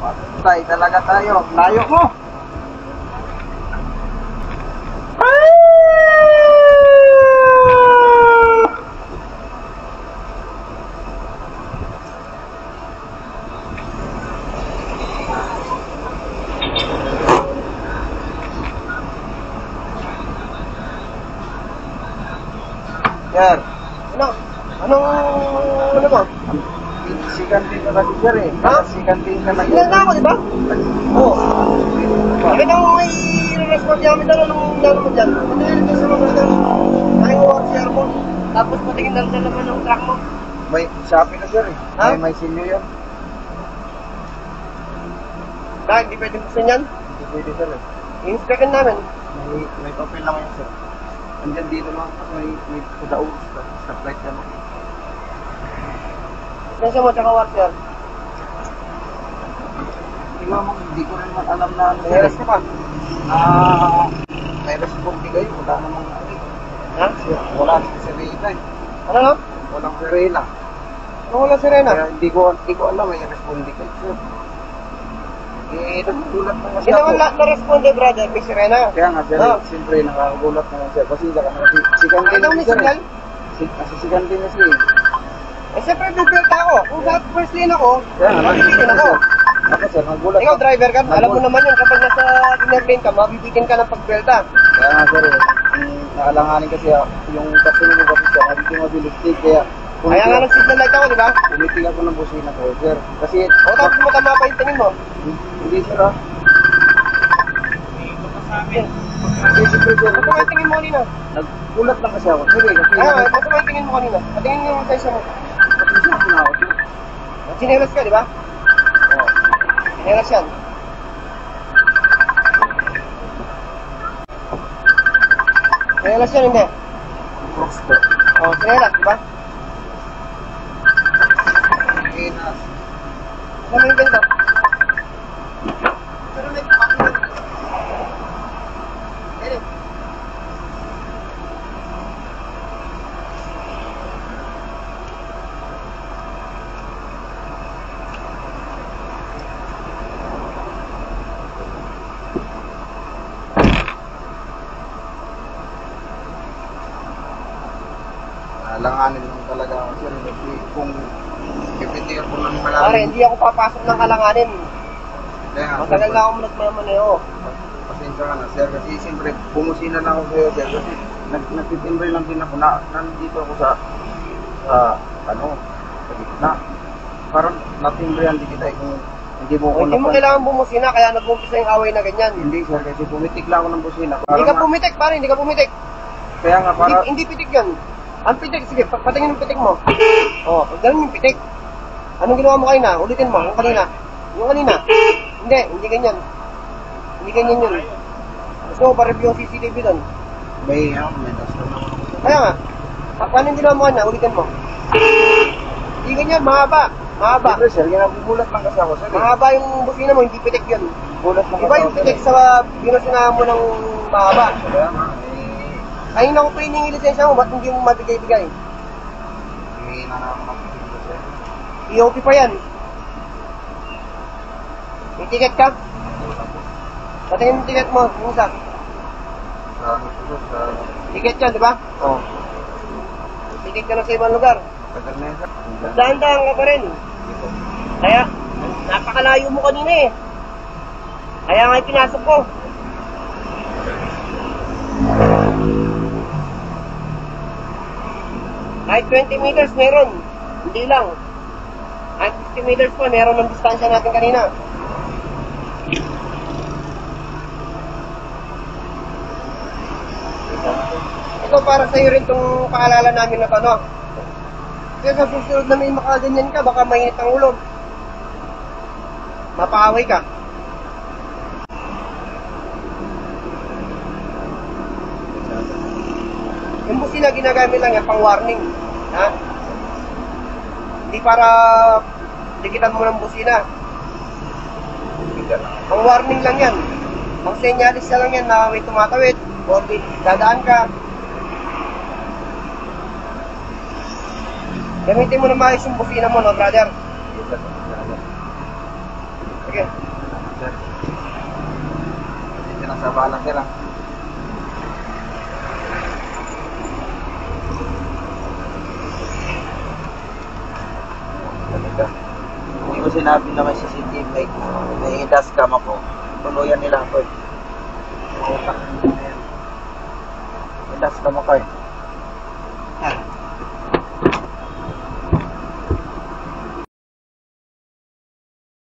Patay talaga tayo. Layo mo. Yan. Ano ba? Sikan din ka kasi sir eh. Ha? Sikan din ka lang. Ilan na ako, di ba? Oo. Bakit ang may respond namin na nung lalo mo dyan? Patingin ka sa mga brother. Ay, ORCR mo. Tapos patingin na naman ng truck mo. May Shopee na sir eh. Ha? May sinyo yan. Dahil, di pwede buksan yan. Hindi pwede sir eh. I-inspectin namin. May papel lang yan sir. Andyan dito lang. May kudaog. Stoplight yan. Sensya mo, tsaka ORCR. Hindi ko rin man alam na ano. May arrest ka pa? May responde kayo. Wala namang Ha? wala namang sirena eh. Ano no? Walang sirena. Ano wala sirena? Kaya hindi ko alam may responde kayo sir. Eh, nagugulat naman Hindi naman lahat na-responde, brother. May sirena. Kaya nga sir, Ah. siyempre nakagulat naman sir. Kasi ka na kasi sigan Ay, din daw may sir. signal? Kasi sigan din na siya eh. Eh, siyempre, bibelta ako. Kung sa first lane ako, Kaya nga, mabibitin ako. Ako sir, nagulat. Ikaw, driver ka, alam mo naman yun, kapag nasa inner lane ka, mabibitin ka ng pagbelta. Kaya nga sir, naalanganin kasi yung kasunod ko kasi sir, hindi mabilis din. Kaya nga nag-signal light ako, di ba? Pumitig ako ng busina ko sir. Kasi, O, tapos mo tama pa yung tingin mo. hindi sir ah. Hindi siyempre sir. Masama yung tingin mo kanina. Nagulat lang kasi ako. Sir eh, kasi Kaya, masama yung tingin mo kanina. Patingin mo yung sensya mo. napisya ko na ako sir. Sinelas ka, di ba? Oo. Sinelas yan. Sinelas yan, hindi. Crooks po. O, sinelas, di ba? Eh, na, Masama yung ganito. pero may pakinggan. Eh, Alanganin lang talaga ako sir. Kasi kung pipitigan ko ng pare, malalim. hindi ako papasok ng kalanganin. Kaya nga, Matagal sir, na ako nagmamaneo. pasensya ka na sir. Kasi siyempre, bumusina na ako sa'yo sir. Kasi nagtitimbre lang din ako na nandito ako sa gitna. Parang natimbrehan din kita kung hindi mo O, hindi mo kailangan bumusina, kaya nag-umpisa yung away na ganyan. Hindi sir, kasi pumitik lang ako ng busina. Hindi ka pumitik, pare, hindi ka pumitik. Kaya nga, para Hindi pitik yan. Ang pitik, sige, patingin yung pitik mo. O, ganun yung pitik. Anong ginawa mo kanina? Ulitin mo, yung kanina. Yung kanina. Hindi ganyan. Hindi ganyan yun. Gusto mo pa-review yung CCTV doon? may dasto na ako. Kaya nga, paano yung ginawa mo kanina? Ulitin mo. Hindi ganyan, mahaba. Mahaba. Siyempre sir, ginagugulat lang kasi ako sir. Mahaba yung busina mo, hindi pitik yun. Gulat lang Iba yung ako, pitik sir. sa binusinahan mo ng mahaba. Kaya nga, Kanina ko pa yung lisensya mo, ba't hindi mo mabigay-bigay? may nanakot ako sir. EOP pa yan. May ticket ka? Patingin yung ticket mo, yung isa. Sa Ticket yan, di ba? oh, Ticket ka na sa ibang lugar. tagal na yun sir. Dahan-dahan ka pa rin. Kaya, napakalayo mo kanina eh. Kaya nga pinasok ko. Kahit 20 meters meron. Hindi lang. Kahit 50 meters pa, meron ng distansya natin kanina. Ito para sa'yo rin itong paalala namin na ano. Kasi sa susunod na may makaganyan ka, baka mainit ang ulo. Mapaaway ka. Yung busina ginagamit lang yan pang warning. Ha? Hindi para dikitan mo ng busina. Pang warning lang yan. Pang senyalis na lang yan na may tumatawid o dadaan ka. Gamitin mo na maayos yung busina mo, no, brother? Yes, sir. Salamat. Sige. Sir. Hindi na sa bala, sir. Ah. Talaga. Hindi ko sinabi na may CCTV, may dashcam ako. Tuluyan nila ako eh. May dashcam ako eh.